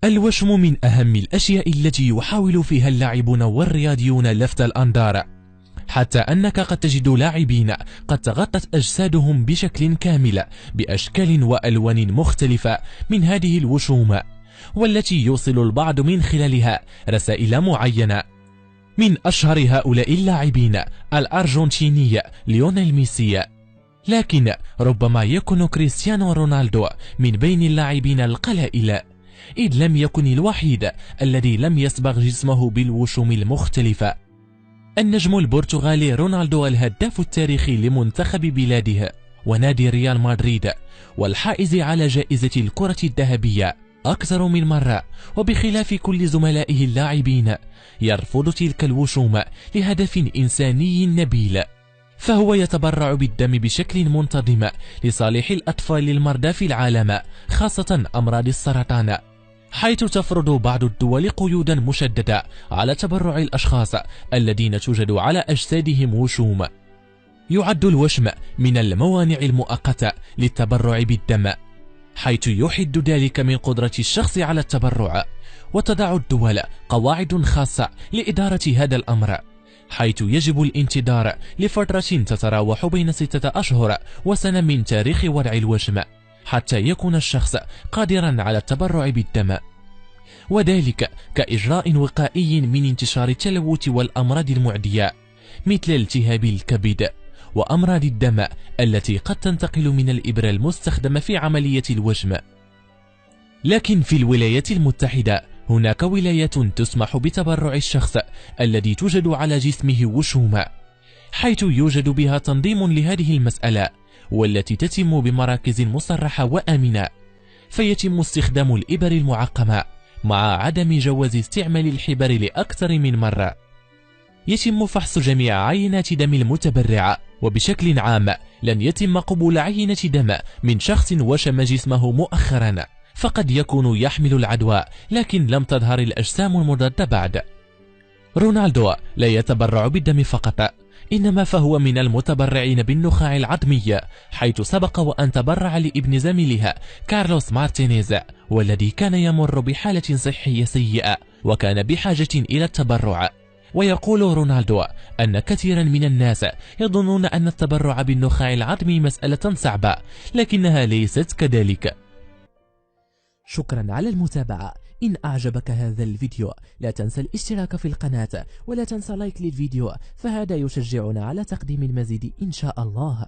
الوشم من أهم الأشياء التي يحاول فيها اللاعبون والرياضيون لفت الأنظار، حتى أنك قد تجد لاعبين قد تغطت أجسادهم بشكل كامل بأشكال وألوان مختلفة من هذه الوشوم، والتي يوصل البعض من خلالها رسائل معينة. من أشهر هؤلاء اللاعبين الأرجنتيني ليونيل ميسي، لكن ربما يكون كريستيانو رونالدو من بين اللاعبين القلائل، إذ لم يكن الوحيد الذي لم يصبغ جسمه بالوشوم المختلفة. النجم البرتغالي رونالدو الهداف التاريخي لمنتخب بلاده ونادي ريال مدريد، والحائز على جائزة الكرة الذهبية أكثر من مرة، وبخلاف كل زملائه اللاعبين يرفض تلك الوشوم لهدف إنساني نبيل، فهو يتبرع بالدم بشكل منتظم لصالح الأطفال المرضى في العالم، خاصة أمراض السرطان، حيث تفرض بعض الدول قيودا مشددة على تبرع الأشخاص الذين توجد على أجسادهم وشوم. يعد الوشم من الموانع المؤقتة للتبرع بالدم، حيث يحد ذلك من قدرة الشخص على التبرع، وتضع الدول قواعد خاصة لإدارة هذا الأمر، حيث يجب الانتظار لفترة تتراوح بين 6 أشهر وسنة من تاريخ وضع الوشم حتى يكون الشخص قادرا على التبرع بالدم، وذلك كإجراء وقائي من انتشار التلوث والأمراض المعدية مثل التهاب الكبد وأمراض الدم التي قد تنتقل من الإبرة المستخدمة في عملية الوشم. لكن في الولايات المتحدة هناك ولايات تسمح بتبرع الشخص الذي توجد على جسمه وشوم، حيث يوجد بها تنظيم لهذه المسألة، والتي تتم بمراكز مصرحة وآمنة، فيتم استخدام الإبر المعقمة مع عدم جواز استعمال الحبر لأكثر من مرة. يتم فحص جميع عينات دم المتبرع، وبشكل عام لن يتم قبول عينة دم من شخص وشم جسمه مؤخرا، فقد يكون يحمل العدوى لكن لم تظهر الأجسام المضادة بعد. رونالدو لا يتبرع بالدم فقط، إنما فهو من المتبرعين بالنخاع العظمي، حيث سبق وأن تبرع لابن زميلها كارلوس مارتينيز، والذي كان يمر بحالة صحية سيئة وكان بحاجة إلى التبرع. ويقول رونالدو أن كثيرا من الناس يظنون أن التبرع بالنخاع العظمي مسألة صعبة، لكنها ليست كذلك. شكرا على المتابعة. إن أعجبك هذا الفيديو لا تنسى الاشتراك في القناة، ولا تنسى لايك للفيديو، فهذا يشجعنا على تقديم المزيد إن شاء الله.